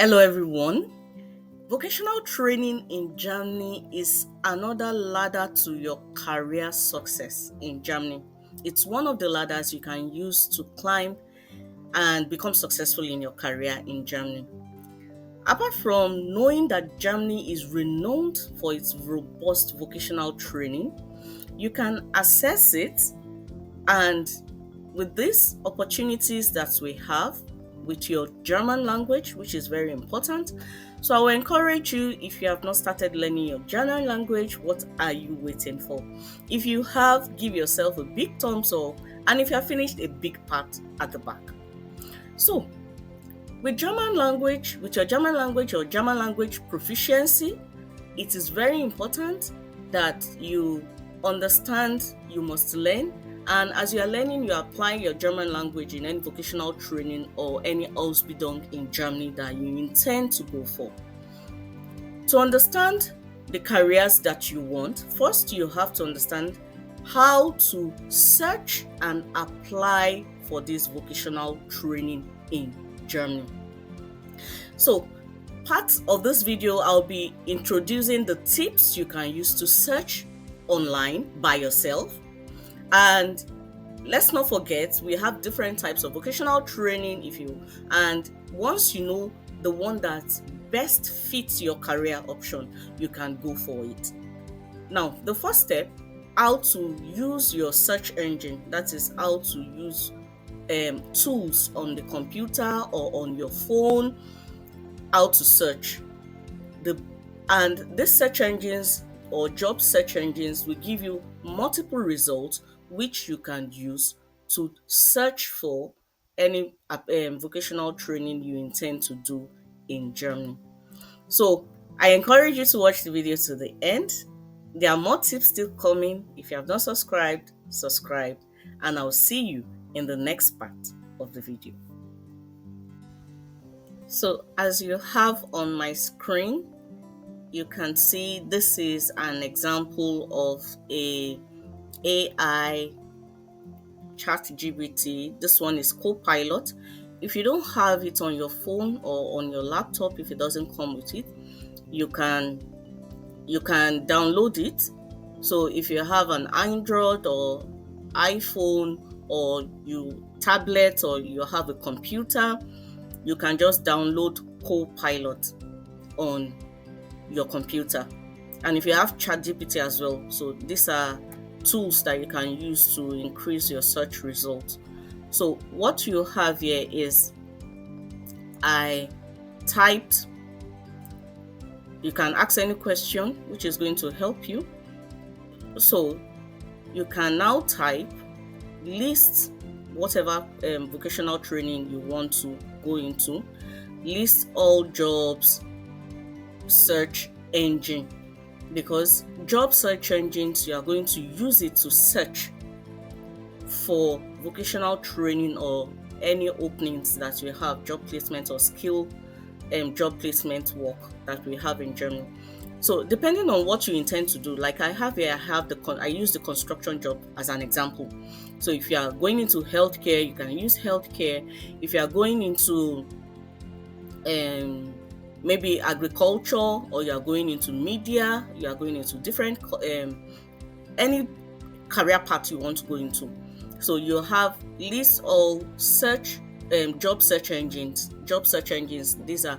Hello, everyone. Vocational training in Germany is another ladder to your career success in Germany. It's one of the ladders you can use to climb and become successful in your career in Germany. Apart from knowing that Germany is renowned for its robust vocational training, you can assess it, and with these opportunities that we have with your German language, which is very important. So I will encourage you, if you have not started learning your German language, what are you waiting for? If you have, give yourself a big thumbs up, and if you have finished, a big pat at the back. So with your German language or German language proficiency, it is very important that you understand you must learn. And as you are learning, you are applying your German language in any vocational training or any Ausbildung in Germany that you intend to go for. To understand the careers that you want, first you have to understand how to search and apply for this vocational training in Germany. So, part of this video, I'll be introducing the tips you can use to search online by yourself. And let's not forget, we have different types of vocational training and once you know the one that best fits your career option, you can go for it. Now, the first step, how to use your search engine, that is how to use tools on the computer or on your phone, how to search. And these search engines or job search engines will give you multiple results which you can use to search for any vocational training you intend to do in Germany. So I encourage you to watch the video to the end. There are more tips still coming. If you have not subscribed, subscribe, and I'll see you in the next part of the video. So as you have on my screen, you can see this is an example of a AI ChatGPT. This one is Copilot. If you don't have it on your phone or on your laptop, if it doesn't come with it, you can download it. So if you have an Android or iPhone or tablet or you have a computer, you can just download Copilot on your computer. And if you have ChatGPT as well, so these are tools that you can use to increase your search results. So what you have here is I typed, you can ask any question which is going to help you. So you can now type, list whatever vocational training you want to go into, list all jobs, search engine, because job search engines, you are going to use it to search for vocational training or any openings that you have, job placement or skill job placement work that we have in Germany. So depending on what you intend to do, like I have here, I use the construction job as an example. So if you are going into healthcare, you can use healthcare. If you are going into maybe agriculture, or you are going into media, you are going into different any career path you want to go into. So you have list all job search engines. These are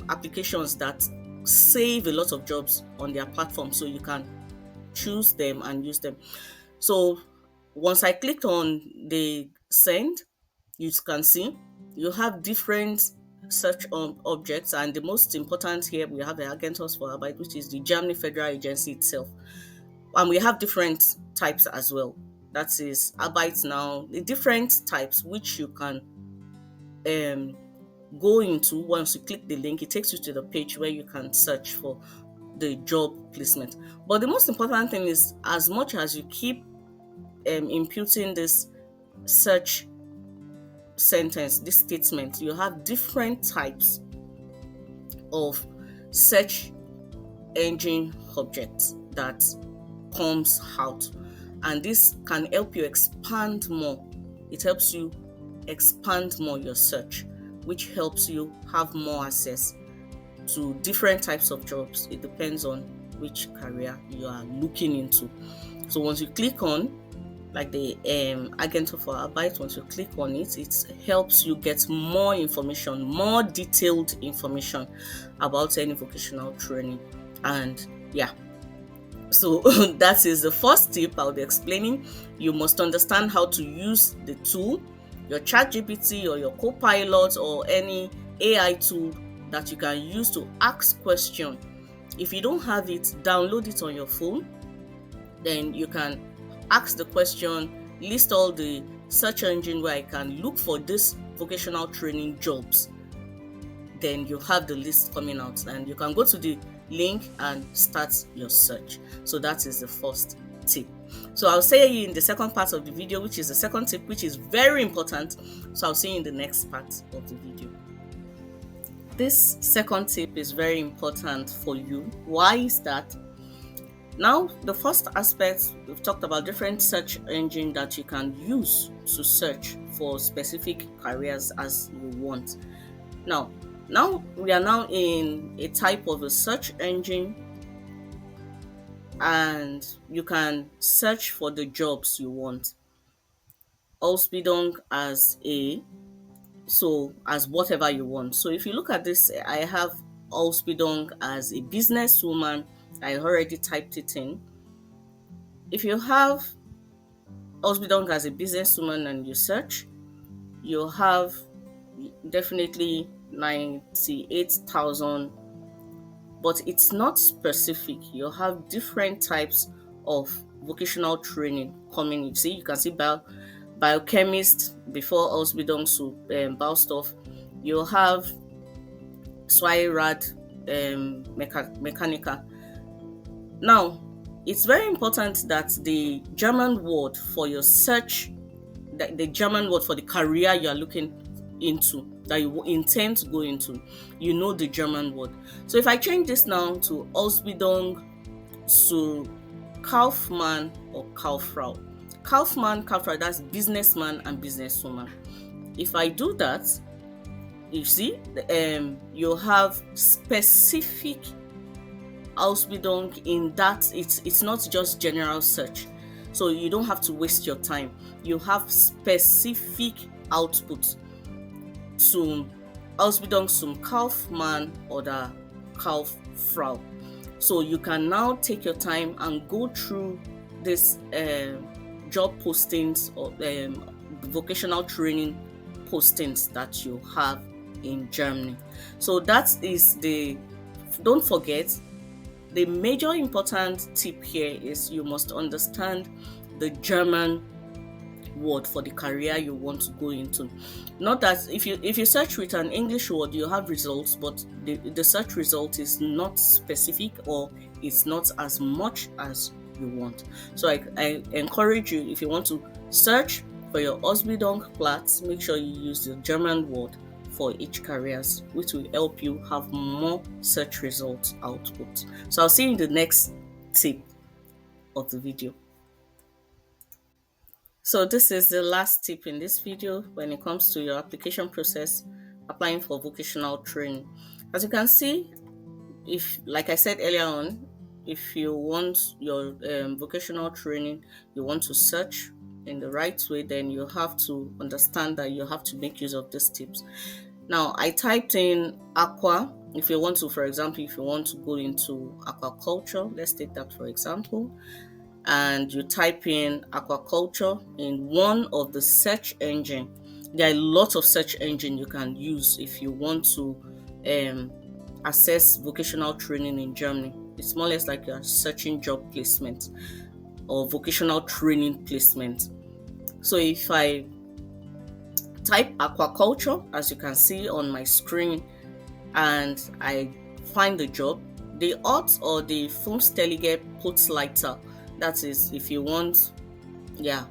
applications that save a lot of jobs on their platform, so you can choose them and use them. So once I clicked on the send, you can see you have different search objects, and the most important here, we have the Agentur für Arbeit, which is the Germany federal agency itself, and we have different types as well. That is Arbeit now, the different types which you can go into. Once you click the link, it takes you to the page where you can search for the job placement. But the most important thing is, as much as you keep imputing this search sentence, this statement, you have different types of search engine objects that comes out, and this can help you expand more. It helps you expand more your search. which helps you have more access to different types of jobs. It depends on which career you are looking into. So once you click on, like the Agent for Arbeit, once you click on it, it helps you get more information, more detailed information about any vocational training. And yeah, so that is the first tip I'll be explaining. You must understand how to use the tool, your ChatGPT or your Copilot or any AI tool that you can use to ask questions. If you don't have it, download it on your phone. Then you can ask the question, list all the search engine where I can look for this vocational training jobs. Then you have the list coming out and you can go to the link and start your search. So that is the first tip. So I'll see you in the second part of the video, which is the second tip, which is very important. So I'll see you in the next part of the video. This second tip is very important for you. Why is that? Now, the first aspect, we've talked about different search engine that you can use to search for specific careers as you want. Now we are now in a type of a search engine, and you can search for the jobs you want. Ausbildung as whatever you want. So if you look at this, I have Ausbildung as a businesswoman. I already typed it in. If you have Ausbildung as a businesswoman and you search, you'll have definitely 98,000, but it's not specific. You'll have different types of vocational training coming. You see, you can see biochemist before Ausbildung, so Baustoff. You'll have Zweirad Mechaniker. Now, it's very important that the German word for your search, the German word for the career you are looking into, that you intend to go into, you know the German word. So if I change this now to Ausbildung to Kaufmann or Kauffrau. Kaufmann, that's businessman and businesswoman. If I do that, you see, you'll have specific Ausbildung in that it's not just general search. So you don't have to waste your time. You have specific output to Ausbildung zum Kaufmann or the Kauffrau. So you can now take your time and go through this job postings or vocational training postings that you have in Germany. So that is don't forget, the major important tip here is you must understand the German word for the career you want to go into. Not that if you search with an English word, you have results, but the search result is not specific or it's not as much as you want. So I encourage you, if you want to search for your Ausbildung Platz, make sure you use the German word for each careers, which will help you have more search results output. So I'll see you in the next tip of the video. So this is the last tip in this video when it comes to your application process, applying for vocational training. As you can see, if, like I said earlier on, if you want your vocational training, you want to search in the right way, then you have to understand that you have to make use of these tips. Now, I typed in aqua. If you want to, for example, if you want to go into aquaculture, let's take that for example, and you type in aquaculture in one of the search engine. There are a lot of search engine you can use if you want to assess vocational training in Germany. It's more or less like you're searching job placement or vocational training placement. So if I type aquaculture, as you can see on my screen, and I find the job, the Ort or the Funkstellige Putzleiter, that is if you want a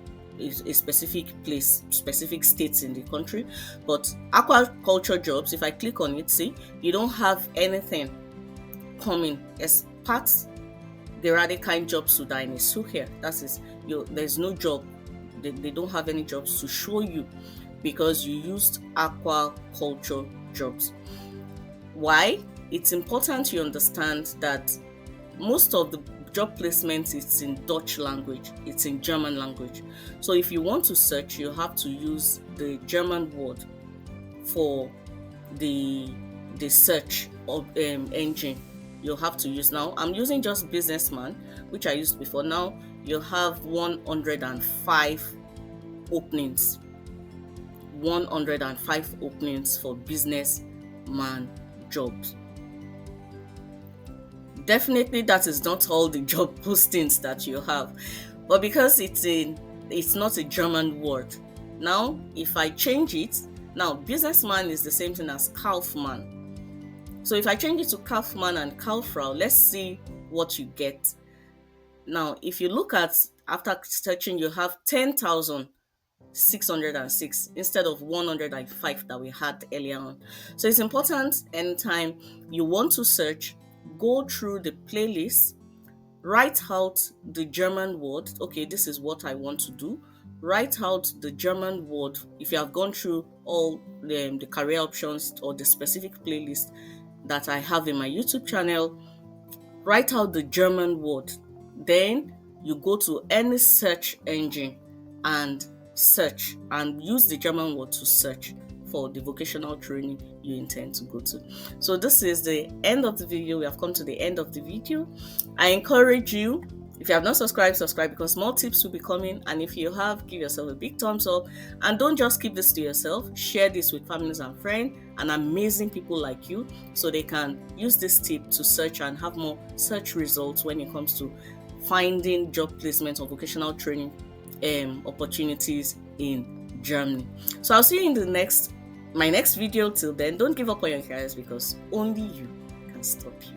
specific place, specific states in the country. But aquaculture jobs, if I click on it, see, you don't have anything coming as part gerade kein Job zu deine Suche. That is, there's no job. They don't have any jobs to show you because you used aquaculture agriculture jobs. Why? It's important you understand that most of the job placement is in Dutch language, it's in German language. So if you want to search, you have to use the German word for the search of engine. You'll have to use. Now I'm using just businessman, which I used before. Now you have 105 openings. 105 openings for businessman jobs. Definitely that is not all the job postings that you have, but because it's not a German word. Now if I change it, now businessman is the same thing as Kaufmann. So if I change it to Kaufmann and Kauffrau, let's see what you get. Now if you look at, after searching, you have 10,606 instead of 105 that we had earlier on. So it's important anytime you want to search, go through the playlist, write out the German word. Okay, this is what I want to do. Write out the German word. If you have gone through all the career options or the specific playlist that I have in my YouTube channel, write out the German word. Then you go to any search engine and search, and use the German word to search for the vocational training you intend to go to. So this is the end of the video. We have come to the end of the video. I encourage you, if you have not subscribed, subscribe, because more tips will be coming. And if you have, give yourself a big thumbs up, and don't just keep this to yourself. Share this with families and friends and amazing people like you, so they can use this tip to search and have more search results when it comes to finding job placement or vocational training opportunities in Germany. So I'll see you in my next video. Till then, don't give up on your careers, because only you can stop you.